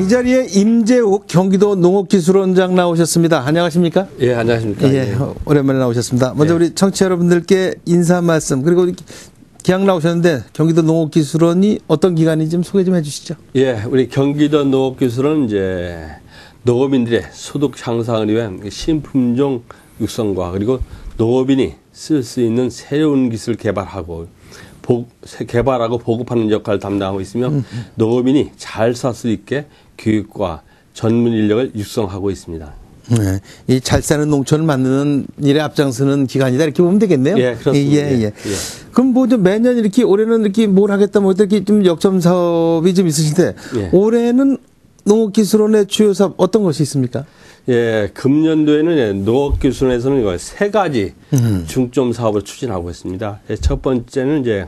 이 자리에 임재욱 경기도 농업기술원장 나오셨습니다. 안녕하십니까? 예, 안녕하십니까? 예, 오랜만에 나오셨습니다. 먼저 우리 청취자 여러분들께 인사 말씀, 그리고 기왕 나오셨는데 경기도 농업기술원이 어떤 기관인지 좀 소개 좀 해주시죠. 예, 우리 경기도 농업기술원은 이제 농업인들의 소득 향상을 위한 신품종 육성과 그리고 농업인이 쓸 수 있는 새로운 기술 개발하고 보급하는 역할을 담당하고 있으며 농업인이 잘 살 수 있게 교육과 전문 인력을 육성하고 있습니다. 네, 이 잘 사는 농촌을 만드는 일에 앞장서는 기관이다 이렇게 보면 되겠네요. 예, 그렇습니다. 예. 그럼 뭐 좀 매년 이렇게 올해는 이렇게 뭘 하겠다 뭐 이렇게 좀 역점 사업이 좀 있으신데 올해는 농업기술원의 주요 사업 어떤 것이 있습니까? 예, 금년도에는 농업기술원에서는 세 가지 중점 사업을 추진하고 있습니다. 첫 번째는 이제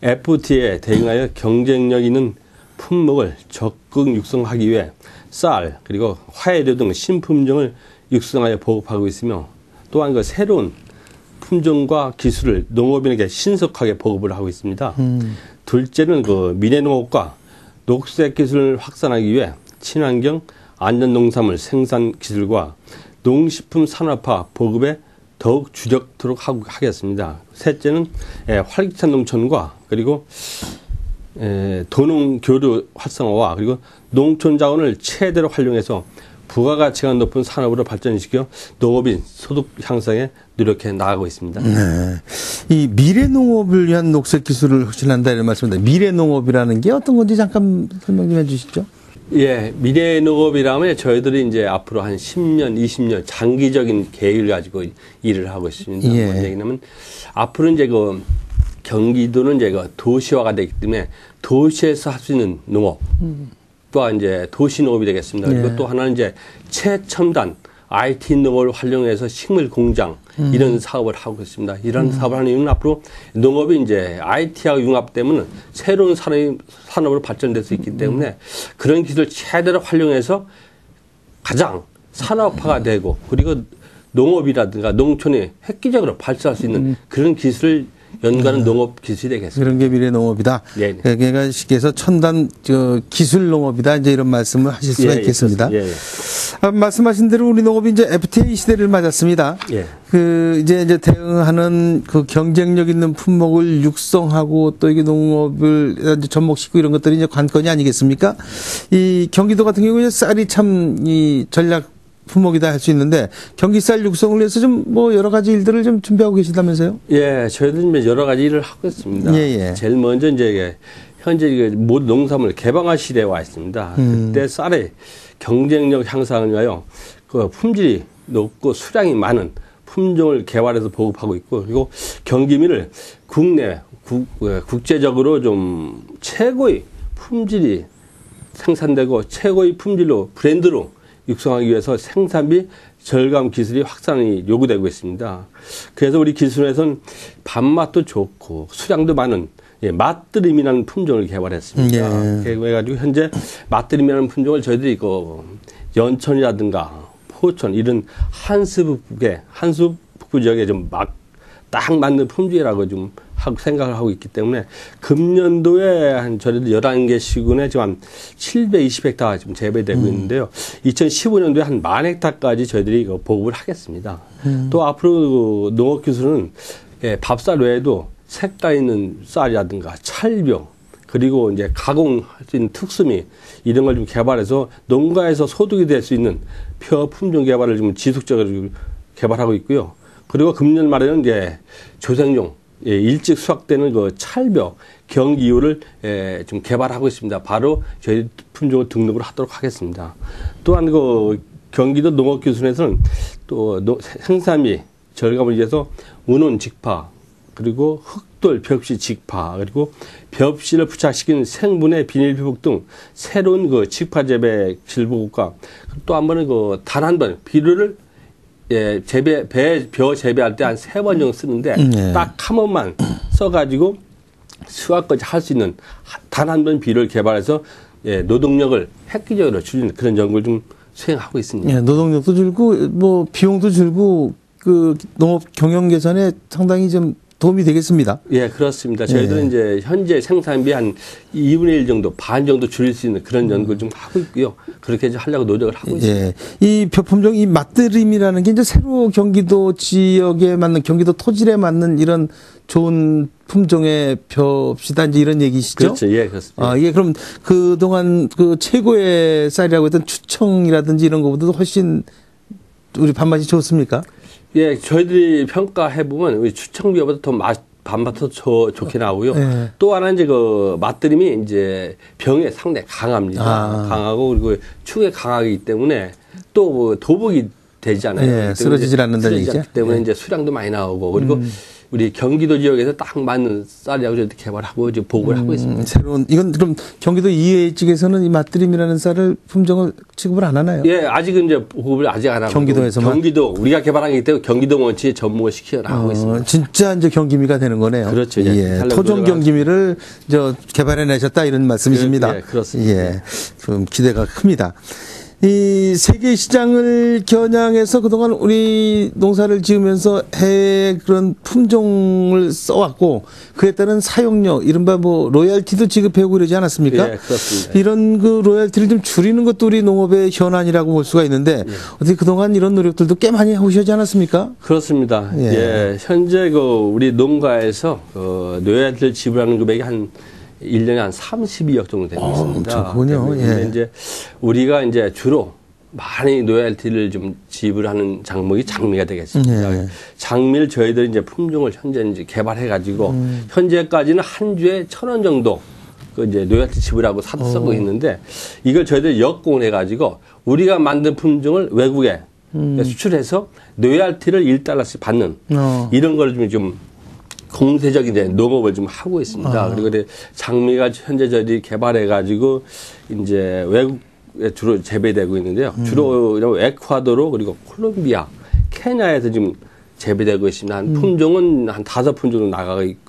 FTA에 대응하여 경쟁력 있는 품목을 적극 육성하기 위해 쌀 그리고 화해류 등 신품종을 육성하여 보급하고 있으며 또한 새로운 품종과 기술을 농업인에게 신속하게 보급을 하고 있습니다. 둘째는 미래농업과 녹색 기술을 확산하기 위해 친환경 안전농산물 생산 기술과 농식품 산업화 보급에 더욱 주력토록 하겠습니다. 셋째는 활기찬 농촌과 그리고 도농교류 활성화와 그리고 농촌 자원을 최대로 활용해서 부가가치가 높은 산업으로 발전시켜 농업인 소득 향상에 노력해 나가고 있습니다. 네. 이 미래농업을 위한 녹색 기술을 혁신한다 이런 말씀인데 미래농업이라는 게 어떤 건지 잠깐 설명 좀 해주시죠. 예, 미래농업이라면 저희들이 이제 앞으로 한 10년, 20년 장기적인 계획을 가지고 일을 하고 있습니다. 뭔 얘기냐면 앞으로 이제 경기도는 이제 도시화가 되기 때문에 도시에서 할 수 있는 농업 또한 이제 도시농업이 되겠습니다. 그리고 또 하나는 이제 최첨단 IT 농업을 활용해서 식물 공장 이런 사업을 하고 있습니다. 이런 사업을 하는 이유는 앞으로 농업이 이제 IT하고 융합되면 새로운 산업으로 발전될 수 있기 때문에 그런 기술을 최대로 활용해서 가장 산업화가 되고 그리고 농업이라든가 농촌이 획기적으로 발전할 수 있는 그런 기술을 연구하는 농업 기술이 되겠습니다. 그런 게 미래 농업이다. 그러니까 쉽게 해서 첨단 기술 농업이다. 이제 이런 말씀을 하실 수가 있겠습니다. 말씀하신 대로 우리 농업이 이제 FTA 시대를 맞았습니다. 이제 대응하는 경쟁력 있는 품목을 육성하고 또 이게 농업을 접목시키고 이런 것들이 이제 관건이 아니겠습니까? 이 경기도 같은 경우에 쌀이 참 이 전략 품목이다 할 수 있는데 경기쌀 육성을 위해서 좀 뭐 여러 가지 일들을 좀 준비하고 계시다면서요? 예, 저희들은 여러 가지 일을 하고 있습니다. 제일 먼저 이제 현재 모든 농산물 개방화 시대에 와 있습니다. 그때 쌀의 경쟁력 향상을 위하여 품질이 높고 수량이 많은 품종을 개발해서 보급하고 있고 그리고 경기민을 국제적으로 좀 최고의 품질이 생산되고 최고의 품질로 브랜드로 육성하기 위해서 생산비 절감 기술이 확산이 요구되고 있습니다. 그래서 우리 기술에서는 밥맛도 좋고 수량도 많은 맛들임이라는 품종을 개발했습니다. 그래가지고 현재 맛들임이라는 품종을 저희들이 연천이라든가 포천 이런 한수 북부 지역에 좀 딱 맞는 품종이라고 좀 생각을 하고 있기 때문에 금년도에 한 저희들 11개 시군에 지금 한 720헥타 지금 재배되고 있는데요. 2015년도에 한 10,000헥타까지 저희들이 보급을 하겠습니다. 또 앞으로 농업기술은 밥쌀 외에도 색깔 있는 쌀이라든가 찰병 그리고 이제 가공할 수 있는 특수미 이런 걸 좀 개발해서 농가에서 소득이 될 수 있는 표 품종 개발을 좀 지속적으로 개발하고 있고요. 그리고 금년 말에는 이제 조생용 일찍 수확되는 찰벽 경기유를 좀 개발하고 있습니다. 바로 저희 품종을 등록을 하도록 하겠습니다. 또한 경기도 농업기술원에서는 또 생산비 절감을 위해서 운원 직파 그리고 흑돌 벽시 직파 그리고 벽시를 부착시킨 생분해 비닐 피복 등 새로운 직파 재배 기술 보급과 또 한 번은 단 한 번 비료를 벼 재배할 때 한 3번 정도 쓰는데 딱 한 번만 써가지고 수확까지 할 수 있는 단 한 번 비료를 개발해서 노동력을 획기적으로 줄이는 그런 연구를 좀 수행하고 있습니다. 노동력도 줄고 뭐 비용도 줄고 농업 경영 개선에 상당히 좀 도움이 되겠습니다. 예, 그렇습니다. 저희들은 이제 현재 생산비 한 2분의 1 정도, 반 정도 줄일 수 있는 그런 연구를 좀 하고 있고요. 그렇게 이제 하려고 노력을 하고 있습니다. 이 벼품종, 이 맛들임이라는 게 이제 새로 경기도 지역에 맞는, 경기도 토질에 맞는 이런 좋은 품종의 벼시다, 이제 이런 얘기시죠? 그렇죠. 예, 그렇습니다. 이게 그럼 그동안 그 최고의 쌀이라고 했던 추청이라든지 이런 것보다도 훨씬 우리 밥맛이 좋습니까? 예, 저희들이 평가해보면 우리 추청비보다 더 밥맛도 좋게 나오고요. 또 하나 이제 그 맛들임이 이제 병에 상당히 강합니다. 강하고 그리고 축에 강하기 때문에 또 뭐 도복이 되잖아요. 쓰러지질 않는다는 얘기죠. 그렇기 때문에 이제 수량도 많이 나오고 그리고 우리 경기도 지역에서 딱 맞는 쌀이라고 저희도 개발하고 이제 보급을 하고 있습니다. 새로운, 이건 그럼 경기도 이외 쪽에서는 이 맛들임이라는 쌀을 품종을 취급을 안 하나요? 예, 아직은 이제 보급을 아직 안 하고. 경기도에서만? 경기도, 우리가 개발한 게 때문에 경기도 원칙에 접목을 시켜 나가고 있습니다. 진짜 이제 경기미가 되는 거네요. 그렇죠. 토종 경기미를 개발해내셨다 이런 말씀이십니다. 그렇습니다. 좀 기대가 큽니다. 이 세계 시장을 겨냥해서 그동안 우리 농사를 지으면서 해외 그런 품종을 써왔고 그에 따른 사용료, 이른바 뭐 로열티도 지급해오고 이러지 않았습니까? 예, 그렇습니다. 이런 그 로열티를 좀 줄이는 것도 우리 농업의 현안이라고 볼 수가 있는데 어떻게 그동안 이런 노력들도 꽤 많이 해오시지 않았습니까? 그렇습니다. 현재 그 우리 농가에서 로열티를 지불하는 금액이 한 1년에 한 32억 정도 되고 있습니다. 그렇군요. 근데 이제 우리가 이제 주로 많이 로열티를 좀 지불하는 작목이 장미가 되겠습니다. 장미를 저희들이 이제 품종을 현재 이제 개발해가지고 현재까지는 한 주에 1,000원 정도 그 이제 로열티 지불하고 쓰고 있는데 이걸 저희들이 역공을 해가지고 우리가 만든 품종을 외국에 수출해서 로열티를 1달러씩 받는 이런 걸 좀 공세적인 이제 농업을 좀 하고 있습니다. 그리고 장미가 현재 저희들이 개발해가지고 이제 외국에 주로 재배되고 있는데요. 주로 에콰도르 그리고 콜롬비아, 케냐에서 지금 재배되고 있습니다. 한 품종은 한 5품종으로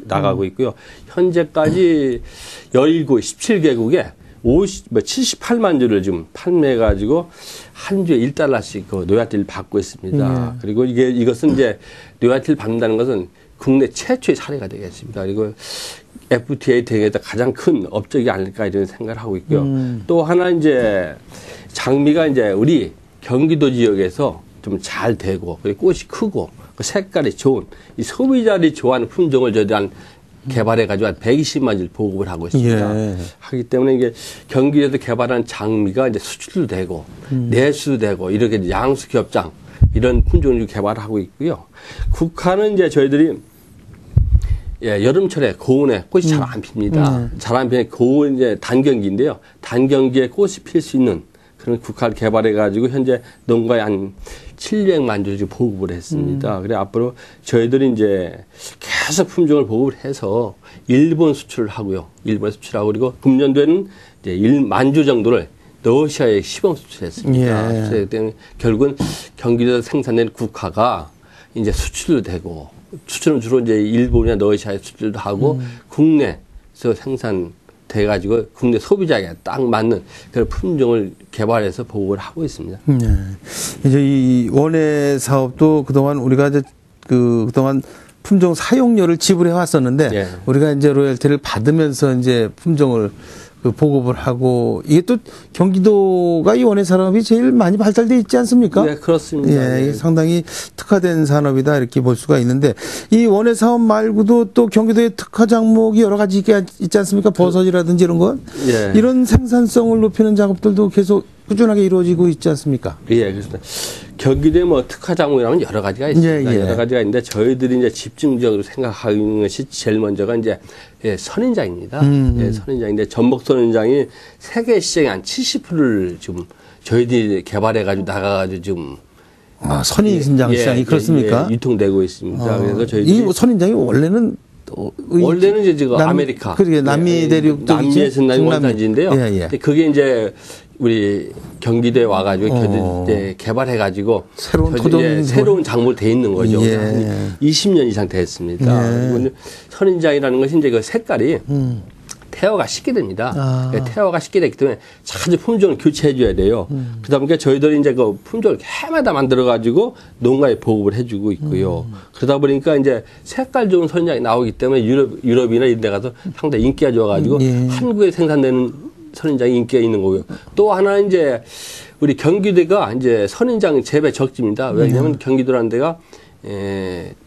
나가고 있고요. 현재까지 17개국에 78만 주를 지금 판매해가지고 한 주에 1달러씩 그 로열티를 받고 있습니다. 그리고 이것은 이제 로열티를 받는다는 것은 국내 최초의 사례가 되겠습니다. 그리고 FTA 등에서 가장 큰 업적이 아닐까 이런 생각을 하고 있고요. 또 하나 이제 장미가 이제 우리 경기도 지역에서 좀 잘 되고 그리고 꽃이 크고 그 색깔이 좋은 이 소비자들이 좋아하는 품종을 저희들 개발해가지고 한 120만 질 보급을 하고 있습니다. 하기 때문에 이게 경기도에서 개발한 장미가 이제 수출도 되고 내수도 되고 이렇게 양수 겹장 이런 품종을 개발하고 있고요. 국화는 이제 저희들이 여름철에 고온에 꽃이 잘 안 핍니다. 잘 안 피는 고온 이제 단경기인데요. 단경기에 꽃이 필 수 있는 그런 국화를 개발해가지고 현재 농가에 한 700만 주 보급을 했습니다. 그래 앞으로 저희들이 이제 계속 품종을 보급을 해서 일본 수출을 하고요. 일본 수출하고 그리고 금년도에는 이제 1만 주 정도를 러시아에 시범 수출했습니다. 그래서 결국은 경기도에서 생산된 국화가 이제 수출도 되고 수출은 주로 이제 일본이나 러시아에 수출도 하고 국내에서 생산돼가지고 국내 소비자에게 딱 맞는 그런 품종을 개발해서 보급을 하고 있습니다. 이제 이 원예 사업도 그동안 우리가 이제 그동안 품종 사용료를 지불해 왔었는데 우리가 이제 로열티를 받으면서 이제 품종을 보급을 하고 이게 또 경기도가 이 원예 산업이 제일 많이 발달돼 있지 않습니까? 네, 그렇습니다. 상당히 특화된 산업이다 이렇게 볼 수가 있는데 이 원예 사업 말고도 또 경기도의 특화 작목이 여러 가지 있지 않습니까? 버섯이라든지 이런 것 이런 생산성을 높이는 작업들도 계속 꾸준하게 이루어지고 있지 않습니까? 그렇습니다. 경기도에 뭐 특화 작목이라면 여러 가지가 있습니다. 여러 가지가 있는데 저희들이 이제 집중적으로 생각하는 것이 제일 먼저가 이제 선인장입니다. 선인장인데 전복 선인장이 세계 시장의 한 70%를 지금 저희들이 개발해가지고 나가가지고 지금 선인장 시장이 그렇습니까? 유통되고 있습니다. 그래서 저희들이 이 선인장이 원래는 이제 지금 아메리카, 그게 남미 대륙 남미에서 난 원산지인데요. 그게 이제 우리 경기도에 와가지고 이제 개발해가지고 새로운 작물 돼 있는 거죠. 20년 이상 됐습니다. 그리고 선인장이라는 것이 이제 그 색깔이 태화가 쉽게 됩니다. 태화가 쉽게 되기 때문에 자주 품종을 교체해 줘야 돼요. 그러다 보니까 저희들이 이제 그 품종을 해마다 만들어 가지고 농가에 보급을 해 주고 있고요. 그러다 보니까 이제 색깔 좋은 선인장이 나오기 때문에 유럽이나 이런 데 가서 상당히 인기가 좋아 가지고 한국에 생산되는 선인장이 인기가 있는 거고요. 또 하나 이제 우리 경기도가 이제 선인장 재배 적지입니다. 왜냐하면 경기도라는 데가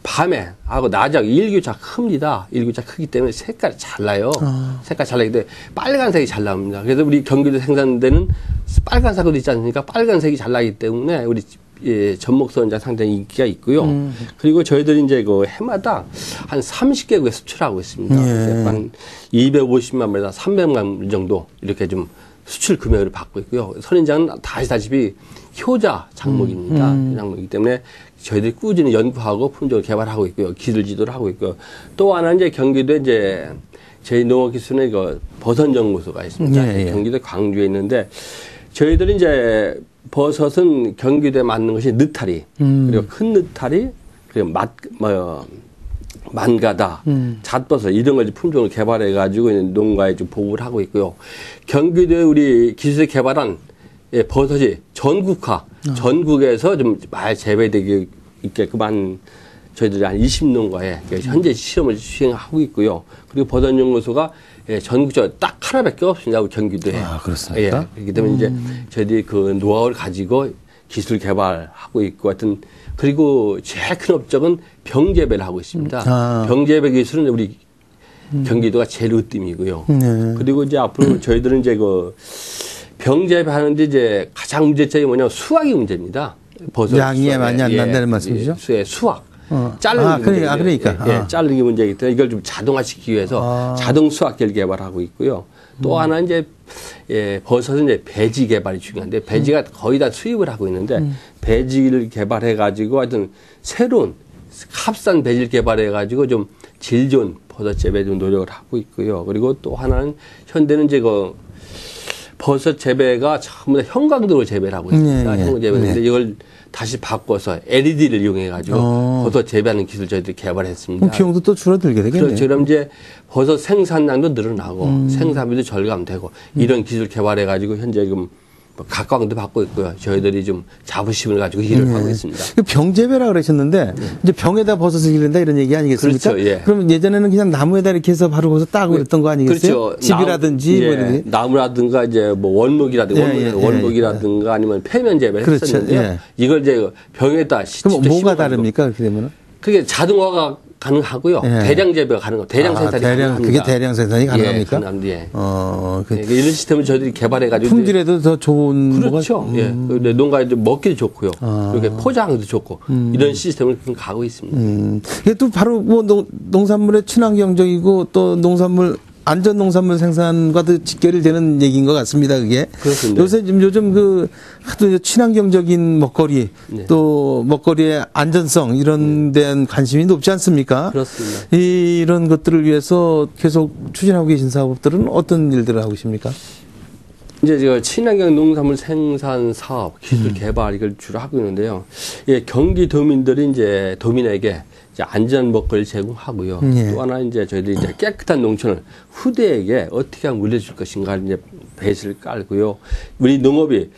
밤에 하고 낮에 일교차 큽니다. 일교차 크기 때문에 색깔이 잘 나요. 색깔이 잘 나기 때문에 빨간색이 잘 나옵니다. 그래서 우리 경기도 생산되는 빨간색도 있지 않습니까? 빨간색이 잘 나기 때문에 우리 전목 선인장 상당히 인기가 있고요. 그리고 저희들이 이제 그 해마다 한 30개국에 수출하고 있습니다. 한 250만 마리에서 300만 마리 정도 이렇게 좀 수출 금액을 받고 있고요. 선인장은 다 아시다시피 효자 작목입니다. 작목이기 때문에 저희들이 꾸준히 연구하고 품종을 개발하고 있고요. 기술 지도를 하고 있고요. 또 하나 이제 경기도에 이제 저희 농업기술의 그 버섯연구소가 있습니다. 경기도 광주에 있는데 저희들이 이제 버섯은 경기도에 맞는 것이 느타리, 그리고 큰 느타리, 그리고 만가다, 잣버섯 이런 걸 품종을 개발해 가지고 농가에 좀 보급을 하고 있고요. 경기도에 우리 기술에 개발한 버섯이 전국화, 전국에서 좀 많이 재배되게 있게끔 한 저희들이 한 20농가에 현재 시험을 시행하고 있고요. 그리고 버섯연구소가 전국적으로 딱 하나밖에 없습니다. 우리 경기도에. 그렇습니까? 그렇기 때문에 이제 저희들이 그 노하우를 가지고 기술 개발하고 있고 하여튼 그리고 제일 큰 업적은 병재배를 하고 있습니다. 병재배 기술은 우리 경기도가 제일 으뜸이고요. 그리고 이제 앞으로 저희들은 이제 그 병재배 하는데 이제 가장 문제점이 뭐냐면 수확이 문제입니다. 버섯 양이 많이 안 난다는 말씀이죠? 수확. 자르는 그러니까. 자르기 문제이기 때문에 이걸 좀 자동화시키기 위해서 자동 수확기를 개발하고 있고요. 또 하나 이제 버섯은 이제 배지 개발이 중요한데 배지가 거의 다 수입을 하고 있는데 배지를 개발해 가지고 하여튼 새로운 값싼 배지를 개발해 가지고 좀 질 좋은 버섯 재배 좀 노력을 하고 있고요. 그리고 또 하나는 현대는 이제 그 버섯 재배가 전부 다 형광등으로 재배를 하고 있습니다. 형광 재배인데 이걸 다시 바꿔서 LED를 이용해 가지고 버섯 재배하는 기술 저희들이 개발했습니다. 비용도 또 줄어들게 되겠네요. 그렇죠. 그럼 이제 버섯 생산량도 늘어나고 생산비도 절감되고 이런 기술 개발해 가지고 현재 지금 각광도 받고 있고요. 저희들이 좀 자부심을 가지고 일을 하고 있습니다. 병재배라 그러셨는데 이제 병에다 버섯을 기른다 이런 얘기 아니겠습니까? 그렇죠. 그러면 예전에는 그냥 나무에다 이렇게 해서 바로 거기서 따고 그랬던 거 아니겠어요? 그렇죠. 집이라든지 뭐 이런 나무라든가 이제 뭐 원목이라든가 아니면 폐면 재배를 했었는데요. 이걸 이제 병에다 그럼 뭐가 다릅니까? 그렇게 되면은? 그게 자동화가 가능하고요. 대량 재배가 가능하고 대량 생산이 가능합니다. 그게 대량 생산이 가능합니까? 가능합니다. 이런 시스템을 저희들이 개발해가지고 품질에도 더 좋은 그렇죠. 농가에 좀 먹기도 좋고요. 이렇게 포장도 좋고 이런 시스템을 가고 있습니다. 이게 또 바로 뭐 농산물의 친환경적이고 또 농산물 안전 농산물 생산과도 직결되는 얘기인 것 같습니다. 그게. 그렇습니다. 요즘 그 하도 친환경적인 먹거리 또 먹거리의 안전성 이런 데한 관심이 높지 않습니까? 그렇습니다. 이런 것들을 위해서 계속 추진하고 계신 사업들은 어떤 일들을 하고 계십니까? 이제 제가 친환경 농산물 생산 사업, 기술 개발 이걸 주로 하고 있는데요. 경기도민들이 이제 도민에게 안전한 먹거리를 제공하고요. 또 하나 이제 저희들이 이제 깨끗한 농촌을 후대에게 어떻게 하면 물려줄 것인가 이제 베이스를 깔고요. 우리 농업이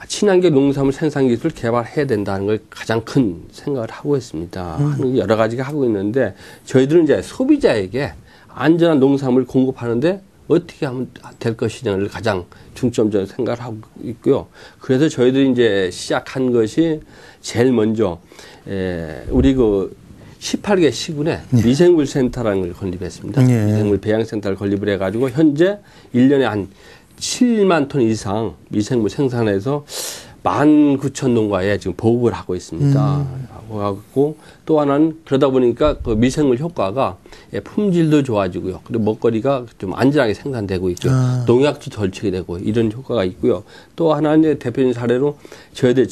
친환경 농산물 생산 기술을 개발해야 된다는 걸 가장 큰 생각을 하고 있습니다. 여러 가지가 하고 있는데 저희들은 이제 소비자에게 안전한 농산물을 공급하는데 어떻게 하면 될 것이냐를 가장 중점적으로 생각을 하고 있고요. 그래서 저희들이 이제 시작한 것이 제일 먼저 우리 그 18개 시군에 미생물 센터라는 걸 건립했습니다. 미생물 배양센터를 건립을 해가지고 현재 1년에 한 7만 톤 이상 미생물 생산해서 19,000농가에 지금 보급을 하고 있습니다. 하고 또 하나는 그러다 보니까 그 미생물 효과가 품질도 좋아지고요. 그리고 먹거리가 좀 안전하게 생산되고 있고요. 농약도 덜 치게 되고 이런 효과가 있고요. 또 하나는 대표적인 사례로 저희들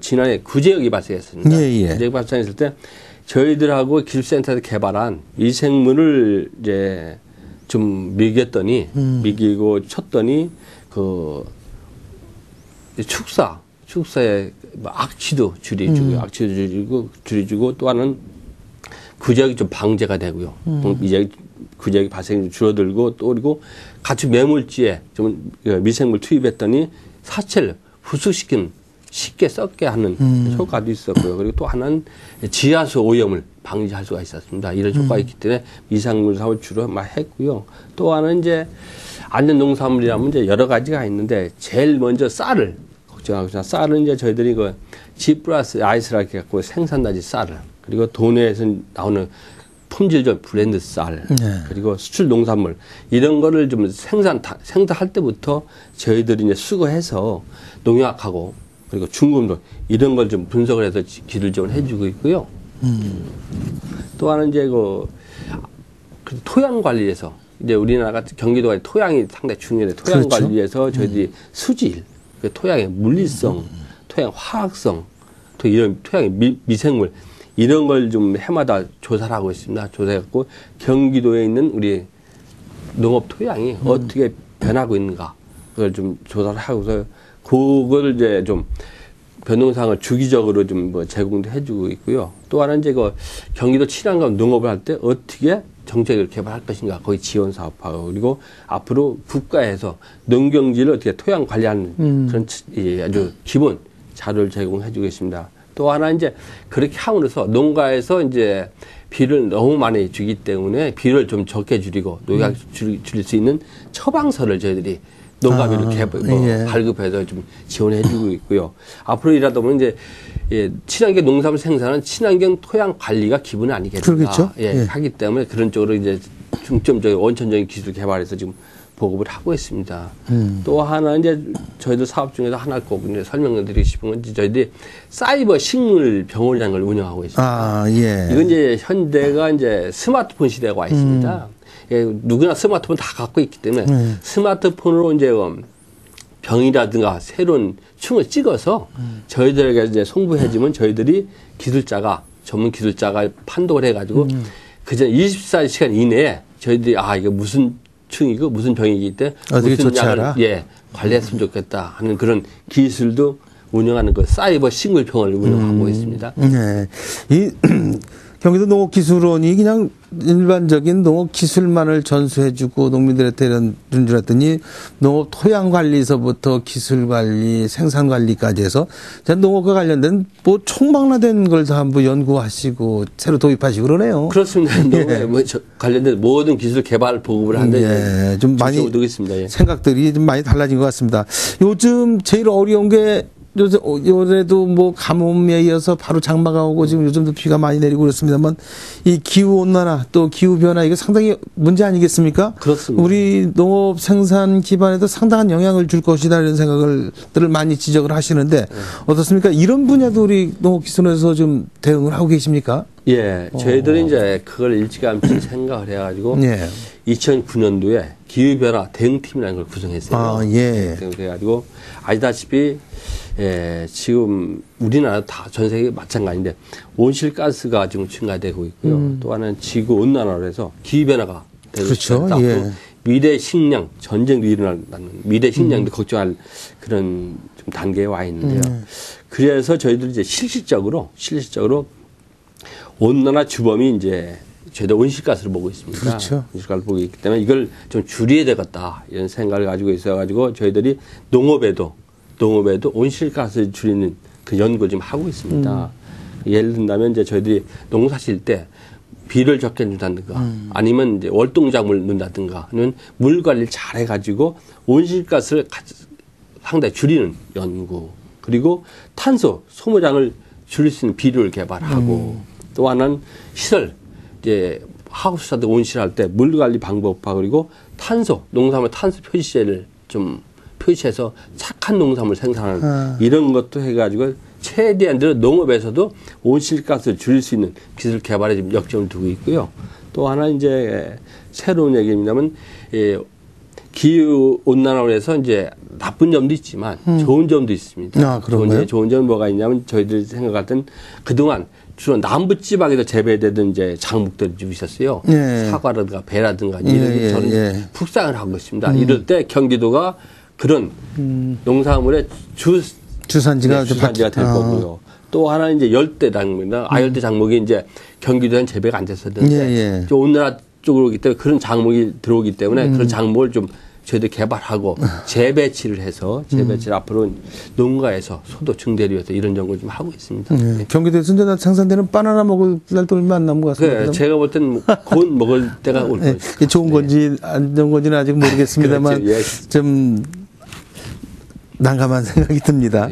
지난해 구제역이 발생했습니다. 구제역이 발생했을 때 저희들하고 기술센터에서 개발한 미생물을 이제 좀 미기고 쳤더니 그 축사에 악취도 줄여주고 또 하나는 구제역이 좀 방제가 되고요. 이제 부지역의 발생이 줄어들고 또 그리고 가축 매물지에 좀 미생물 투입했더니 사체를 부숙시킨 쉽게 썩게 하는 효과도 있었고요. 그리고 또 하나는 지하수 오염을 방지할 수가 있었습니다. 이런 효과가 있기 때문에 미생물 사업을 주로 막 했고요. 또 하나는 이제 안전 농산물이라면 이제 여러 가지가 있는데 제일 먼저 쌀을 걱정하고 있습니다. 쌀은 이제 저희들이 그 G 플러스 아이스라고 해갖고 생산자지 쌀을 그리고 도내에서 나오는 품질적 브랜드 쌀 그리고 수출 농산물 이런 거를 좀 생산할 때부터 저희들이 이제 수거해서 농약하고 그리고 중금도 이런 걸 좀 분석을 해서 기술 지원을 해주고 있고요. 또 하나는 이제 그 토양 관리에서 이제 우리나라 같은 경기도가 토양이 상당히 중요해요. 토양 그렇죠. 관리에서 저희들이 수질, 그 토양의 물리성, 토양 화학성, 또 이런 토양의 미생물 이런 걸 좀 해마다 조사를 하고 있습니다. 조사해갖고 경기도에 있는 우리 농업 토양이 어떻게 변하고 있는가 그걸 좀 조사를 하고서 그걸 이제 좀 변동사항을 주기적으로 좀 뭐 제공도 해주고 있고요. 또 하나는 이제 그 경기도 친환경 농업을 할 때 어떻게 정책을 개발할 것인가 거의 지원 사업하고 그리고 앞으로 국가에서 농경지를 어떻게 토양 관리하는 그런 아주 기본 자료를 제공해 주겠습니다. 또 하나 이제 그렇게 함으로써 농가에서 이제 비를 너무 많이 주기 때문에 비를 좀 적게 줄이고 농약 줄일 수 있는 처방서를 저희들이 농가비를 발급해서 좀 지원해 주고 있고요. 앞으로 일하다 보면 이제 친환경 농산물 생산은 친환경 토양 관리가 기본이 아니겠는가. 그렇겠죠. 하기 때문에 그런 쪽으로 이제 중점적인 원천적인 기술 개발해서 지금 보급을 하고 있습니다. 또 하나 이제 저희들 사업 중에서 하나 꼭 설명드리고 싶은 건 저희들이 사이버 식물 병원이라는 걸 운영하고 있습니다. 이건 이제 현대가 이제 스마트폰 시대가 와 있습니다. 누구나 스마트폰 다 갖고 있기 때문에 스마트폰으로 이제 병이라든가 새로운 층을 찍어서 저희들에게 이제 송부해주면 저희들이 전문 기술자가 판독을 해가지고 그전 24시간 이내에 저희들이 이게 무슨 층이고 무슨 병이기 때문에 무슨 약을 관리했으면 좋겠다 하는 그런 기술도 운영하는 그 사이버 식물병원을 운영하고 있습니다. 경기도 농업기술원이 그냥 일반적인 농업기술만을 전수해주고 농민들한테 이런 줄 알았더니 농업 토양관리서부터 기술관리, 생산관리까지 해서 농업과 관련된 뭐 총망라된 걸 다 한번 연구하시고 새로 도입하시고 그러네요. 그렇습니다. 관련된 모든 기술 개발 보급을 하는데 좀 많이 생각들이 좀 많이 달라진 것 같습니다. 요즘 제일 어려운 게 요새도 뭐 가뭄에 이어서 바로 장마가 오고 지금 요즘도 비가 많이 내리고 그렇습니다만 이 기후 온난화 또 기후 변화 이게 상당히 문제 아니겠습니까? 그렇습니다. 우리 농업 생산 기반에도 상당한 영향을 줄 것이다 이런 생각들을 많이 지적을 하시는데 어떻습니까? 이런 분야도 우리 농업기술원에서 좀 대응을 하고 계십니까? 저희들이 이제 그걸 일찌감치 생각을 해가지고 2009년도에 기후변화 대응팀이라는 걸 구성했어요. 그래가지고 아시다시피 지금 우리나라 다 전 세계 마찬가지인데 온실가스가 지금 증가되고 있고요. 또 하나는 지구 온난화로 해서 기후변화가 되고 있다. 미래 식량 전쟁도 일어나는 미래 식량도 걱정할 그런 좀 단계에 와 있는데요. 그래서 저희들이 이제 실질적으로 온난화 주범이 이제 저희도 온실가스를 보고 있습니다. 그렇죠. 온실가스를 보고 있기 때문에 이걸 좀 줄여야 되겠다 이런 생각을 가지고 있어가지고 저희들이 농업에도 온실가스를 줄이는 그 연구를 지금 하고 있습니다. 예를 든다면 이제 저희들이 농사 질 때 비를 적게 넣는다든가 아니면 이제 월동작물 넣는다든가 아니면 물 관리를 잘 해가지고 온실가스를 상당히 줄이는 연구 그리고 탄소 소모량을 줄일 수 있는 비료를 개발하고 또 하나는 시설 이제 하우스사들 온실할 때 물 관리 방법과 그리고 농산물 탄소 표시제를 좀 표시해서 착한 농산물 생산하는 이런 것도 해가지고 최대한 농업에서도 온실가스를 줄일 수 있는 기술 개발에 지금 역점을 두고 있고요. 또 하나 이제 새로운 얘기입니다만 기후 온난화로 해서 이제 나쁜 점도 있지만 좋은 점도 있습니다. 좋은 점은 뭐가 있냐면 저희들이 생각할 땐 그동안 주로 남부지방에서 재배되던 이제 작물들이 좀 있었어요. 사과라든가 배라든가 이런 저는 북상을 하고 있습니다. 이럴 때 경기도가 그런 농산물의 주산지가 될 거고요. 또 하나 이제 열대 작물입니다. 아열대 작물이 이제 경기도에는 재배가 안 됐었는데 온난화 쪽으로 오기 때문에 그런 작목이 들어오기 때문에 그런 작목을 좀 저희들 개발하고 재배치를 해서 재배치를 앞으로 농가에서 소득 증대를 위해서 이런 연구를 좀 하고 있습니다. 네. 경기도에서 이제 생산되는 바나나 먹을 날도 얼마 안 남은 것 같습니다. 네, 제가 볼 때는 곧 먹을 때가 올 거예요. 좋은 건지 안 좋은 건지는 아직 모르겠습니다만 좀 난감한 생각이 듭니다.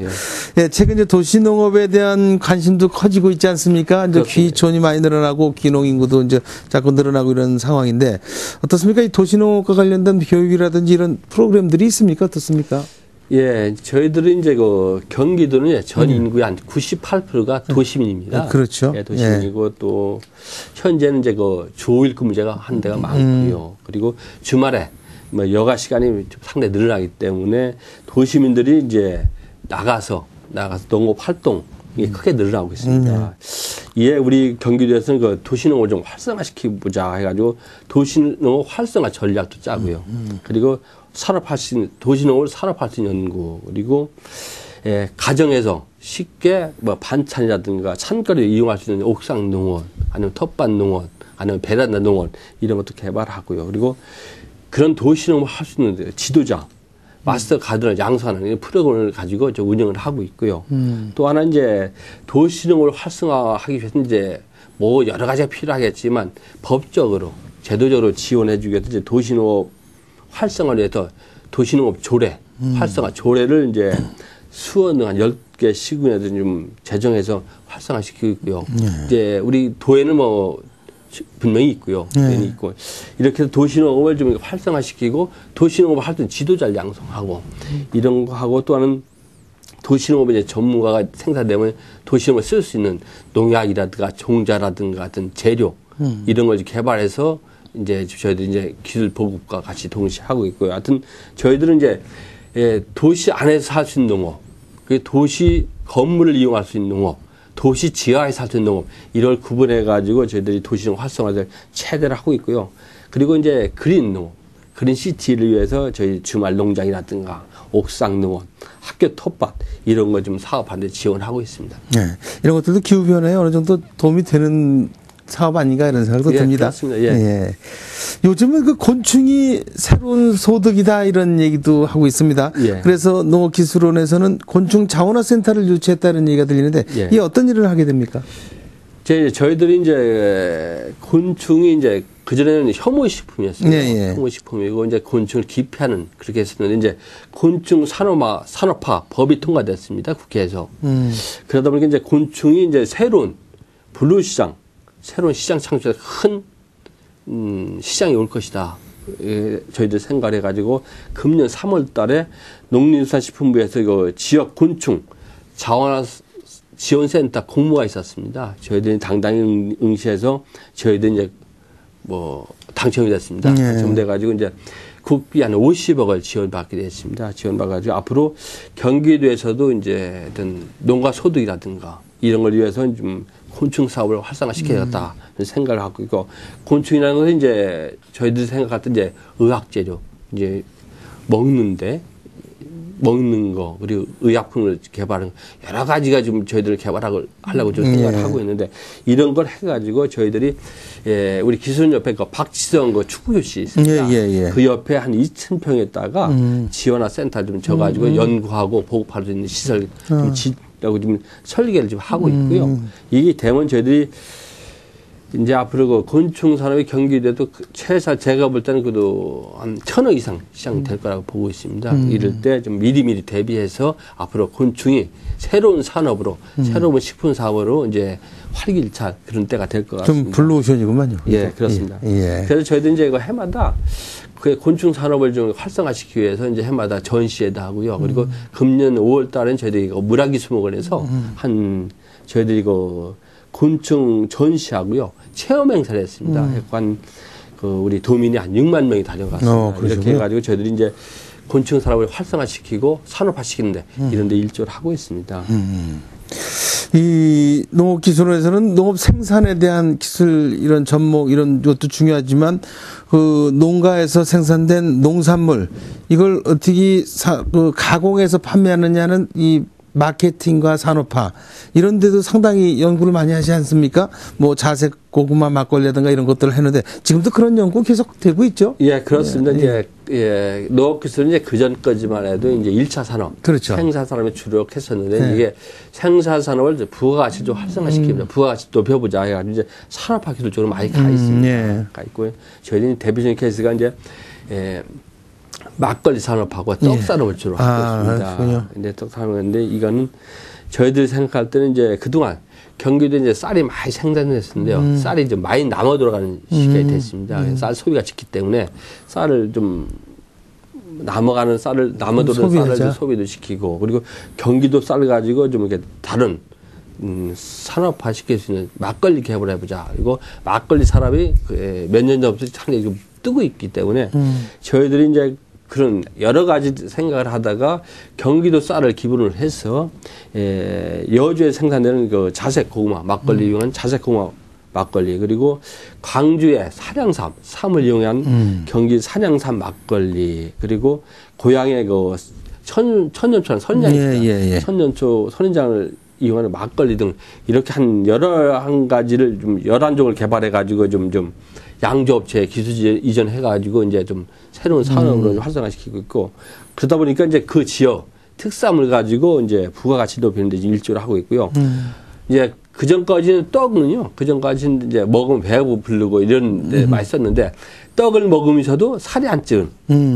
예, 최근 이제 도시농업에 대한 관심도 커지고 있지 않습니까? 이제 귀촌이 많이 늘어나고 귀농 인구도 이제 자꾸 늘어나고 이런 상황인데 어떻습니까? 이 도시농업과 관련된 교육이라든지 이런 프로그램들이 있습니까? 어떻습니까? 예, 저희들은 이제 그 경기도는 전 인구의 한 98%가 도시민입니다. 그렇죠. 예, 도시민이고 또 현재는 이제 그 주 5일 근무제가 한 대가 많고요. 그리고 주말에 뭐 여가 시간이 상당히 늘어나기 때문에 도시민들이 이제 나가서 농업 활동이 크게 늘어나고 있습니다. 이에 우리 경기도에서는 그 도시농업을 좀 활성화시키보자 해가지고 도시농업 활성화 전략도 짜고요. 그리고 도시농업을 산업할 수 있는 연구, 그리고 가정에서 쉽게 뭐 반찬이라든가 찬거리를 이용할 수 있는 옥상 농원, 아니면 텃밭 농원, 아니면 베란다 농원 이런 것도 개발하고요. 그리고 그런 도시농업을 할 수 있는 지도자, 마스터 가드를 양성하는 프로그램을 가지고 운영을 하고 있고요. 또 하나 이제 도시농업을 활성화하기 위해서 이제 뭐 여러 가지가 필요하겠지만 법적으로, 제도적으로 지원해주기 위해서 이제 도시농업 활성화를 위해서 도시농업 조례, 활성화 조례를 이제 수원 한 10개 시군에도 좀 제정해서 활성화시키고 있고요. 이제 우리 도에는 뭐 분명히 있고요. 있고 이렇게 해서 도시농업을 좀 활성화시키고 도시농업을 할 때 지도자를 양성하고 이런 거 하고 또 하나는 도시농업에 이제 전문가가 생산되면 도시농업을 쓸 수 있는 농약이라든가 종자라든가 같은 재료 이런 걸 개발해서 이제 저희들이 이제 기술 보급과 같이 동시에 하고 있고요. 하여튼 저희들은 이제 도시 안에서 할 수 있는 농업, 그 도시 건물을 이용할 수 있는 농업, 도시 지하에서 할 수 있는 농업, 이걸 구분해가지고 저희들이 도시농업 활성화를 최대로 하고 있고요. 그리고 이제 그린 농업, 그린 시티를 위해서 저희 주말 농장이라든가 옥상 농원, 학교 텃밭 이런 거 좀 사업하는 데 지원하고 있습니다. 네. 이런 것들도 기후변화에 어느 정도 도움이 되는 사업 아닌가 이런 생각도 듭니다. 그렇습니다. 예. 요즘은 그 곤충이 새로운 소득이다 이런 얘기도 하고 있습니다. 그래서 농업기술원에서는 곤충 자원화 센터를 유치했다는 얘기가 들리는데 이게 어떤 일을 하게 됩니까? 저희들이 이제 곤충이 이제 그전에는 혐오식품이었어요. 혐오식품이고 이제 곤충을 기피하는 그렇게 했었는데 이제 곤충 산업화 법이 통과됐습니다. 국회에서. 그러다 보니까 이제 곤충이 이제 새로운 시장 창출에 큰 시장이 올 것이다. 저희들 생각을 해가지고 금년 3월 달에 농림수산식품부에서 이거 지역 곤충 자원화 지원센터 공모가 있었습니다. 저희들이 당당히 응시해서 저희들이 이제 뭐 당첨이 됐습니다. 당첨돼가지고 이제 국비 한 50억을 지원받게 됐습니다. 지원받아가지고 앞으로 경기도에서도 이제 어떤 농가 소득이라든가 이런 걸 위해서 좀 곤충 사업을 활성화시켜야겠다 생각을 하고 있고, 곤충이라는 것은 이제 저희들이 생각했던 이제 의학재료, 이제 먹는 거, 그리고 의약품을 개발하는 여러 가지가 좀 저희들 개발하려고 좀 생각을 하고 있는데, 이런 걸 해가지고 저희들이 우리 기술원 옆에 그 박지성 그 축구교실 있습니다. 그 옆에 한 2,000평에다가 지원화 센터 좀 져가지고 연구하고 보급할 수 있는 시설 좀 라고 좀 설계를 좀 하고 있고요. 이게 되면 저희들이 이제 앞으로 그 곤충 산업의 경기도에도 최소 제가 볼 때는 그래도 한 1,000억 이상 시장 될 거라고 보고 있습니다. 이럴 때 좀 미리미리 대비해서 앞으로 곤충이 새로운 산업으로, 새로운 식품 사업으로 이제 활기차는 그런 때가 될 것 같습니다. 좀 블루오션이구만요. 예, 그렇습니다. 그래서 저희도 이제 이거 해마다 그 곤충 산업을 좀 활성화시키기 위해서 이제 해마다 전시회도 하고요. 그리고 금년 5월 달에는 저희들이 문화기술목원에서 저희들이 그 곤충 전시하고요. 체험 행사를 했습니다. 우리 도민이 한 6만 명이 다녀갔습니다. 이렇게 해가지고 저희들이 이제 곤충 산업을 활성화시키고 산업화시키는데 이런 데 일조를 하고 있습니다. 이 농업기술원에서는 농업 생산에 대한 기술 이런 접목 이런 것도 중요하지만 그 농가에서 생산된 농산물 이걸 어떻게 가공해서 판매하느냐는 이 마케팅과 산업화 이런 데도 상당히 연구를 많이 하지 않습니까? 뭐 자색 고구마 막걸리라든가 이런 것들을 했는데 지금도 그런 연구 계속 되고 있죠? 예, 그렇습니다. 이제 농업기술은 이제 그전까지만 해도 이제 1차 산업, 그렇죠. 생산 산업에 주력했었는데 이게 생산 산업을 이제 부가가치 좀 활성화시킵니다. 부가가치 높여보자 해가지고 이제 산업화 기술 쪽으로 많이 가 있습니다. 가 있고요. 저희는 대표적인 케이스가 이제 막걸리 산업하고 떡 산업을 주로 하고 있습니다. 이제 떡 산업인데 이거는 저희들이 생각할 때는 이제 그동안 경기도에 이제 쌀이 많이 생산됐었는데요. 쌀이 이제 많이 남아 돌아가는 시기가 됐습니다. 쌀 소비가 짙기 때문에 쌀을 좀 남아가는 쌀을 남아 돌아가는 쌀을 소비도 시키고 그리고 경기도 쌀 가지고 좀 이렇게 다른 산업화 시킬 수 있는 막걸리 개발을 해보자. 그리고 막걸리 산업이 몇 년 전부터 상당히 좀 뜨고 있기 때문에 저희들이 이제 그런 여러 가지 생각을 하다가 경기도 쌀을 기본으로 해서 여주에 생산되는 그 자색 고구마 막걸리 이용한 자색 고구마 막걸리 그리고 광주의 산양삼 삼을 이용한 경기 산양삼 막걸리 그리고 고향의 그 천년초 선인장이 천년초 선인장을 이용하는 막걸리 등 이렇게 한 여러 한 가지를 좀 11종을 개발해 가지고 좀 양조업체 기술 이전해 가지고 이제 좀 새로운 산업으로 활성화시키고 있고 그러다 보니까 이제 그 지역 특산물 가지고 이제 부가가치 높이는 데 일조를 하고 있고요. 이제 그전까지는 떡은요. 그전까지는 이제 먹으면 배가 부르고 이런 데 맛있었는데 떡을 먹으면서도 살이 안 찌는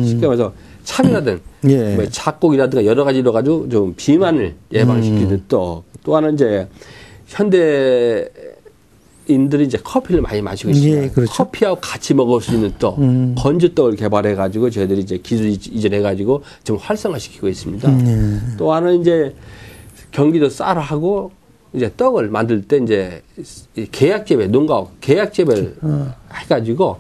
쉽게 말해서 참이라든 뭐 잡곡이라든가 여러 가지로 가지고 좀 비만을 예방시키는 떡. 또 하나는 이제 현대인들이 이제 커피를 많이 마시고 있습니다. 그렇죠. 커피하고 같이 먹을 수 있는 떡, 건조떡을 개발해 가지고 저희들이 이제 기술 이전해 가지고 좀 활성화시키고 있습니다. 또 하나는 이제 경기도 쌀하고 이제 떡을 만들 때 이제 계약재배, 농가 계약재배를 해가지고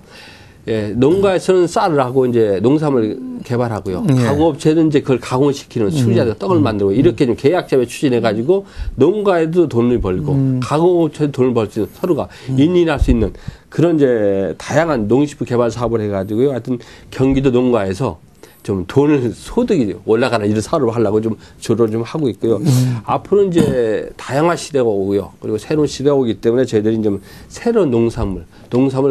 농가에서는 쌀을 하고 이제 농산물 개발하고요. 가공업체는 이제 그걸 가공시키는 수리자들 떡을 만들고 이렇게 좀 계약재배 추진해가지고 농가에도 돈을 벌고 가공업체도 돈을 벌 수 있는 서로가 윈윈할 수 있는 그런 이제 다양한 농식품 개발 사업을 해가지고요. 하여튼 경기도 농가에서 좀 돈을 소득이 올라가는 이런 사업을 하려고 좀 주로 좀 하고 있고요. 앞으로 이제 다양한 시대가 오고요. 그리고 새로운 시대가 오기 때문에 저희들이 좀 새로운 농산물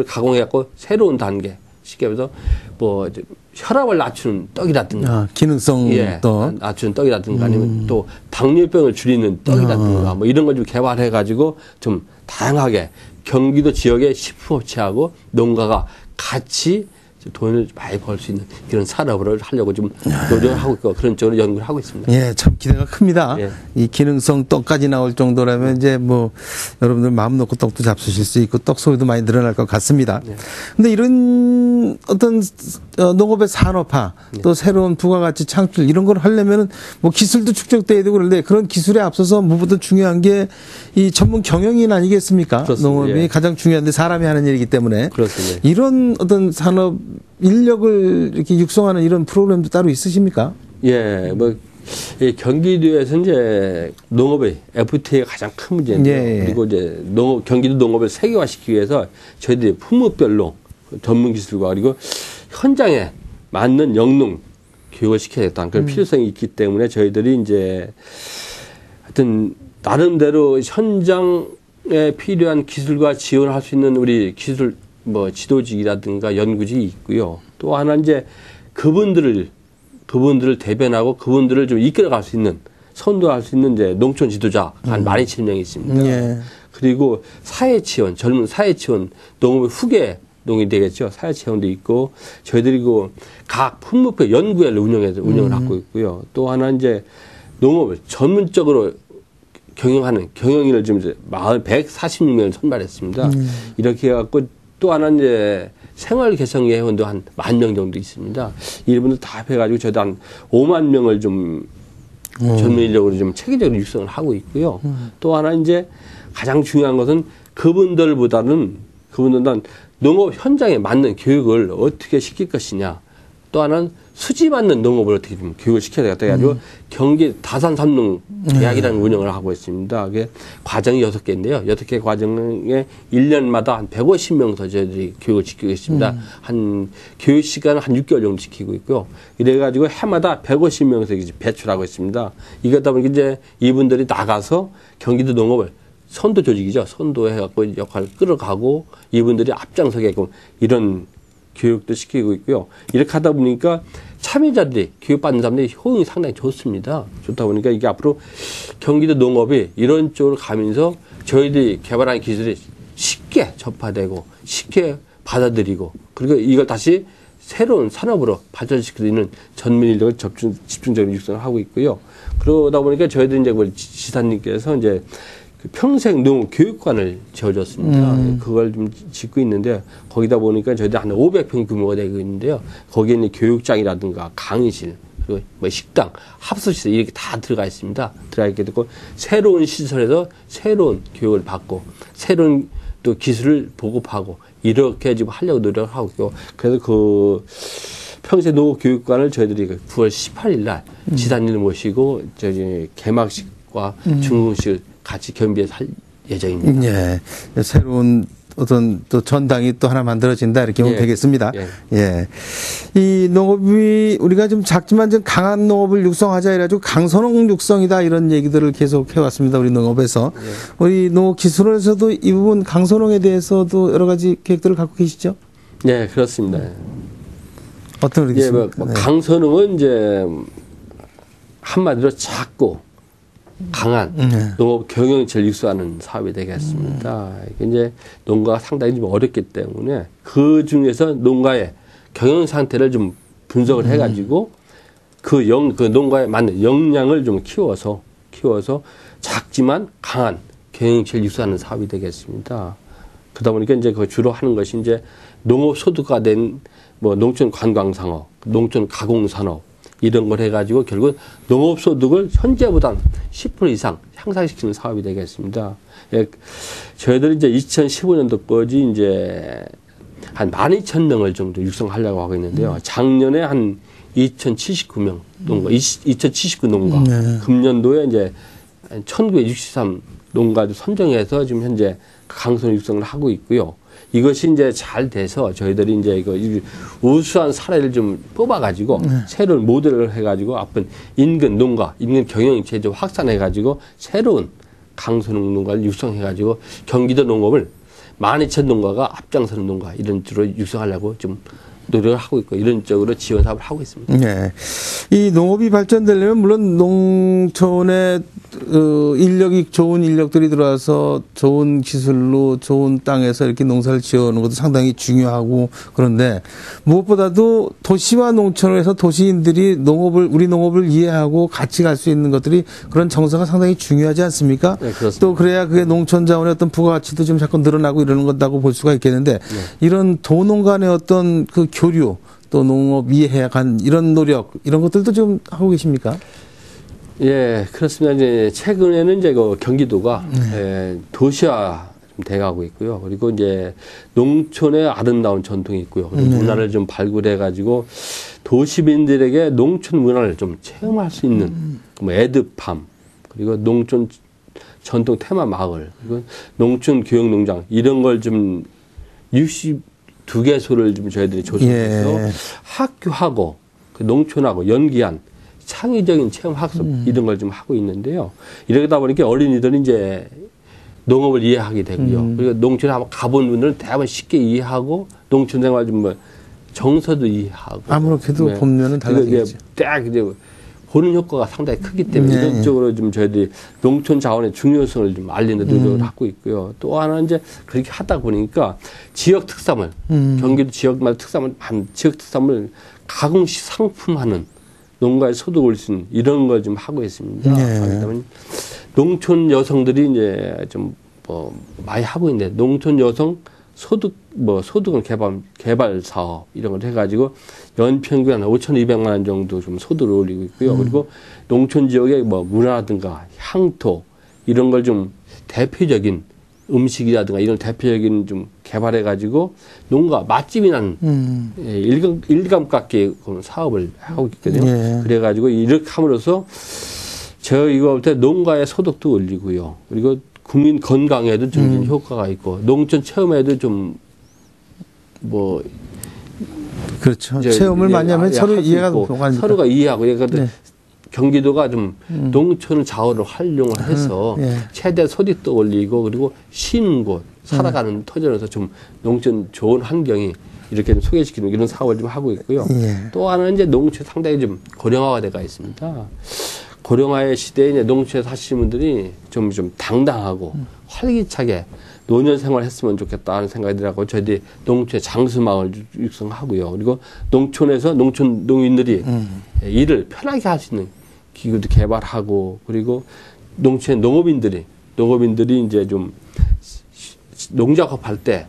가공해갖고 새로운 단계 쉽게 말해서 뭐 혈압을 낮추는 떡이라든가 기능성 떡 낮추는 떡이라든가 아니면 또 당뇨병을 줄이는 떡이라든가 뭐 이런 걸 좀 개발해가지고 좀 다양하게 경기도 지역의 식품업체하고 농가가 같이 돈을 많이 벌 수 있는 그런 산업을 하려고 좀 노력을 하고 있고 그런 쪽으로 연구를 하고 있습니다. 예, 참 기대가 큽니다. 이 기능성 떡까지 나올 정도라면 이제 뭐 여러분들 마음 놓고 떡도 잡수실 수 있고 떡 소비도 많이 늘어날 것 같습니다. 근데 이런 어떤 농업의 산업화 또 새로운 부가가치 창출 이런 걸 하려면은 뭐 기술도 축적돼야 되고 그런데 그런 기술에 앞서서 무엇보다 중요한 게 이 전문 경영인 아니겠습니까? 그렇습니다. 농업이 가장 중요한데 사람이 하는 일이기 때문에 그렇습니다. 이런 어떤 산업 인력을 이렇게 육성하는 이런 프로그램도 따로 있으십니까? 예, 뭐 경기도에서 이제 농업의 FTA가 가장 큰 문제인데요. 그리고 이제 경기도 농업을 세계화시키기 위해서 저희들이 품목별로 전문 기술과 그리고 현장에 맞는 영농 교육을 시켜야겠다는 그런 필요성이 있기 때문에 저희들이 이제 하여튼 나름대로 현장에 필요한 기술과 지원할 수 있는 우리 기술 뭐 지도직이라든가 연구직이 있고요. 또 하나 이제 그분들을 대변하고 그분들을 좀 이끌어갈 수 있는 선도할 수 있는 이제 농촌 지도자 한 17,000명이 있습니다. 그리고 사회치원, 젊은 사회치원, 농업의 후계 농이 되겠죠. 사회체험도 있고 저희들이 각 품목별 연구회를 운영을 하고 있고요. 또 하나 이제 농업을 전문적으로 경영인을 지금 이제 146명을 선발했습니다. 이렇게 해갖고 또 하나 이제 생활 개선계 회원도 한 10,000명 정도 있습니다. 이분들 다 합해가지고 저희도 한 5만 명을 좀 전문 인력으로 좀 체계적으로 육성을 하고 있고요. 또 하나 이제 가장 중요한 것은 그분들보다는 농업 현장에 맞는 교육을 어떻게 시킬 것이냐. 또 하나는 수지 맞는 농업을 어떻게 좀 교육을 시켜야 되겠다 해가지고 경기 다산 삼농 대학이라는 운영을 하고 있습니다. 그게 과정이 6개인데요. 6개 과정에 1년마다 한 150명서 저희들이 교육을 시키고 있습니다. 한 교육 시간은 한 6개월 정도 시키고 있고요. 이래가지고 해마다 150명서 이제 배출하고 있습니다. 이거다 보니까 이제 이분들이 나가서 경기도 농업을 선도 조직이죠. 선도해갖고 역할을 끌어가고 이분들이 앞장서게끔 이런 교육도 시키고 있고요. 이렇게 하다 보니까 참여자들이, 교육받는 사람들이 호응이 상당히 좋습니다. 좋다 보니까 이게 앞으로 경기도 농업이 이런 쪽으로 가면서 저희들이 개발한 기술이 쉽게 접화되고 쉽게 받아들이고 그리고 이걸 다시 새로운 산업으로 발전시키는 전문 인력을 집중적으로 육성을 하고 있고요. 그러다 보니까 저희들 이제 지사님께서 이제 평생 농업 교육관을 지어줬습니다. 그걸 좀 짓고 있는데 거기다 보니까 저희들 한 500평 규모가 되고 있는데요. 거기에 있는 교육장이라든가 강의실 그리고 뭐 식당, 합숙시설 이렇게 다 들어가 있습니다. 들어가 있게 되고 새로운 시설에서 새로운 교육을 받고 새로운 또 기술을 보급하고 이렇게 지금 하려고 노력을 하고 있고 그래서 그 평생 농업 교육관을 저희들이 9월 18일 날 지사님을 모시고 저기 개막식과 중공식을 같이 겸비해서 할 예정입니다. 예. 새로운 어떤 또 전당이 또 하나 만들어진다 이렇게 보면 되겠습니다. 예. 이 농업이 우리가 좀 작지만 좀 강한 농업을 육성하자 이래가지고 강선홍 육성이다 이런 얘기들을 계속 해왔습니다. 우리 농업에서. 우리 농업기술원에서도 이 부분 강선홍에 대해서도 여러 가지 계획들을 갖고 계시죠? 네, 그렇습니다. 어떤 의견이십니까? 뭐 강선홍은 이제 한마디로 작고 강한 농업 경영체를 육성하는 사업이 되겠습니다. 이게 이제 농가가 상당히 좀 어렵기 때문에 그 중에서 농가의 경영 상태를 좀 분석을 해가지고 그 농가에 맞는 역량을 좀 키워서 작지만 강한 경영체를 육성하는 사업이 되겠습니다. 그러다 보니까 이제 그 주로 하는 것이 이제 농업 소득화된 뭐 농촌 관광 산업, 농촌 가공 산업 이런 걸 해가지고 결국 농업소득을 현재보다 10% 이상 향상시키는 사업이 되겠습니다. 예, 저희들이 이제 2015년도까지 이제 한 12,000명을 정도 육성하려고 하고 있는데요. 작년에 한 2,079명 농가, 2,079 농가. 금년도에 이제 1,963 농가를 선정해서 지금 현재 강선 육성을 하고 있고요. 이것이 이제 잘 돼서 저희들이 이제 이거 우수한 사례를 좀 뽑아가지고 새로운 모델을 해가지고 앞은 인근 농가, 인근 경영 제조 확산해가지고 새로운 강선홍 농가를 육성해가지고 경기도 농업을 12,000 농가가 앞장서는 농가 이런 쪽으로 육성하려고 좀 노력을 하고 있고 이런 쪽으로 지원 사업을 하고 있습니다. 네. 이 농업이 발전되려면 물론 농촌에 인력이 좋은 인력들이 들어와서 좋은 기술로 좋은 땅에서 이렇게 농사를 지어오는 것도 상당히 중요하고 그런데 무엇보다도 도시와 농촌에서 도시인들이 우리 농업을 이해하고 같이 갈 수 있는 것들이 그런 정서가 상당히 중요하지 않습니까? 네, 그렇습니다. 또 그래야 그게 농촌 자원의 어떤 부가가치도 좀 자꾸 늘어나고 이러는 것다고 볼 수가 있겠는데 이런 도농 간의 어떤 그 교류 또 농업 이해에 간 이런 노력 이런 것들도 좀 하고 계십니까? 예, 그렇습니다. 이제 최근에는 이제 그 경기도가 도시화 좀 돼가고 있고요. 그리고 이제 농촌의 아름다운 전통이 있고요. 그리고 문화를 좀 발굴해가지고 도시민들에게 농촌 문화를 좀 체험할 수 있는 뭐 에드팜 그리고 농촌 전통 테마 마을 그리고 농촌 교육 농장 이런 걸 좀 62개소를 좀 저희들이 조성해서 학교하고 그 농촌하고 연계한 창의적인 체험 학습 이런 걸 좀 하고 있는데요. 이러다 보니까 어린이들은 이제 농업을 이해하게 되고요. 그리고 농촌에 한번 가본 분들은 대부분 쉽게 이해하고 농촌 생활 좀 뭐 정서도 이해하고 아무렇게도 보면은 달라지겠죠. 딱 이제 보는 효과가 상당히 크기 때문에 이런 쪽으로 좀 저희들이 농촌 자원의 중요성을 좀 알리는 노력을 하고 있고요. 또 하나 이제 그렇게 하다 보니까 지역 특산물, 경기도 지역마다 특산물, 지역 특산물 가공식 상품하는 농가의 소득 올 수 있는 이런 걸 좀 하고 있습니다. 그러면 농촌 여성들이 이제 좀 뭐 많이 하고 있는데 농촌 여성 소득은 개발 사업 이런 걸 해가지고 연평균 한 5,200만 원 정도 좀 소득을 올리고 있고요. 그리고 농촌 지역의 뭐 문화라든가 향토 이런 걸 좀 대표적인 음식이라든가 이런 대표적인 좀 개발해가지고 농가 맛집이 난 일감 깎기 사업을 하고 있거든요. 예. 그래가지고 이렇게 함으로써 저희가 볼 때 농가의 소득도 올리고요. 그리고 국민 건강에도 좀 효과가 있고 농촌 체험에도 좀 뭐 그렇죠. 체험을 많이 하면 서로 이해가 가니까. 서로가 이해하고 네. 경기도가 좀 농촌 자원을 활용을 해서 최대 소득도 올리고 그리고 쉬는 곳 살아가는 터전에서 좀 농촌 좋은 환경이 이렇게 좀 소개시키는 이런 사업을 좀 하고 있고요. 또 하나는 이제 농촌 상당히 좀 고령화가 되어 있습니다. 고령화의 시대에 이제 농촌에 사시는 분들이 좀 당당하고 활기차게 노년 생활을 했으면 좋겠다는 생각이 들어가고 저희들이 농촌의 장수마을 육성하고요. 그리고 농촌에서 농촌 농민들이 일을 편하게 할 수 있는 기구도 개발하고 그리고 농촌의 농업인들이 이제 좀 농작업할 때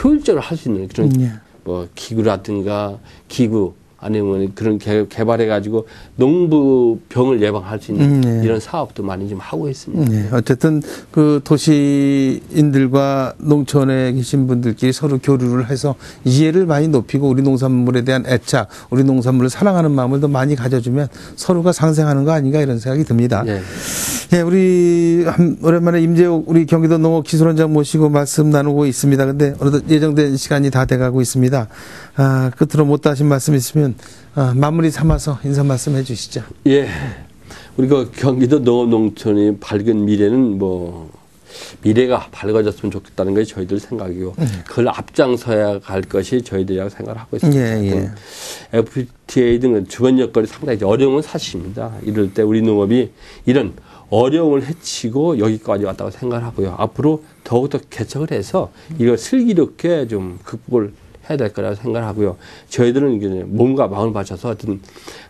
효율적으로 할 수 있는 그런 뭐 기구라든가 기구 아니면 그런 개발해가지고 농부병을 예방할 수 있는 이런 사업도 많이 좀 하고 있습니다. 어쨌든 그 도시인들과 농촌에 계신 분들끼리 서로 교류를 해서 이해를 많이 높이고 우리 농산물에 대한 애착, 우리 농산물을 사랑하는 마음을 더 많이 가져주면 서로가 상생하는 거 아닌가 이런 생각이 듭니다. 네, 우리 오랜만에 임재욱 우리 경기도 농업기술원장 모시고 말씀 나누고 있습니다. 근데 어느덧 예정된 시간이 다 돼가고 있습니다. 끝으로 못다 하신 말씀 있으면 마무리 삼아서 인사 말씀 해주시죠. 예, 우리가 경기도 농업농촌의 밝은 미래는 미래가 밝아졌으면 좋겠다는 것이 저희들 생각이고 그걸 앞장서야 갈 것이 저희들이라고 생각을 하고 있습니다. FTA 등은 주변 여건이 상당히 어려운 사실입니다. 이럴 때 우리 농업이 이런 어려움을 헤치고 여기까지 왔다고 생각을 하고요. 앞으로 더욱더 개척을 해서 이걸 슬기롭게 좀 극복을 해야 될 거라고 생각을 하고요. 저희들은 이제 몸과 마음을 바쳐서 어떤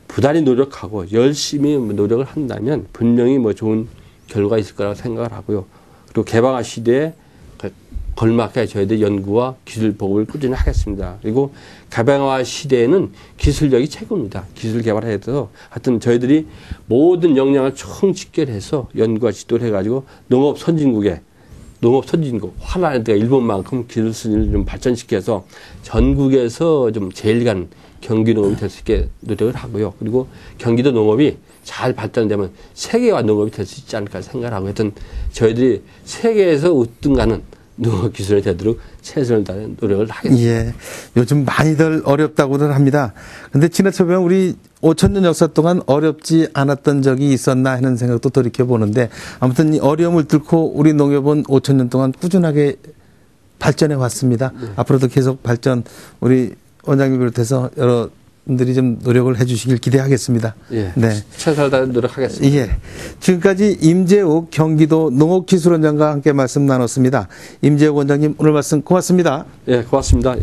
부단히 노력하고 열심히 노력을 한다면 분명히 좋은 결과가 있을 거라고 생각을 하고요. 그리고 개방화 시대에 걸맞게 저희들 연구와 기술 보급을 꾸준히 하겠습니다. 그리고 개방화 시대에는 기술력이 최고입니다. 기술 개발해서 하여튼 저희들이 모든 역량을 총 집결해서 연구와 지도를 해가지고 농업 선진국 화나는 데가 일본만큼 기술 수준을 좀 발전시켜서 전국에서 좀 제일 간 경기 농업이 될 수 있게 노력을 하고요. 그리고 경기도 농업이 잘 발전되면 세계화 농업이 될 수 있지 않을까 생각하고 하여튼 저희들이 세계에서 우등가는 농업 기술이 되도록 최선을 다하는 노력을 하겠습니다. 예. 요즘 많이들 어렵다고들 합니다. 근데 지나쳐보면 우리 5,000년 역사 동안 어렵지 않았던 적이 있었나 하는 생각도 돌이켜보는데 아무튼 이 어려움을 뚫고 우리 농업은 5,000년 동안 꾸준하게 발전해 왔습니다. 앞으로도 계속 발전 우리 원장님 비롯해서 여러분들이 좀 노력을 해 주시길 기대하겠습니다. 네. 최선을 다해 노력하겠습니다. 예. 지금까지 임재욱 경기도 농업기술원장과 함께 말씀 나눴습니다. 임재욱 원장님 오늘 말씀 고맙습니다. 예, 고맙습니다.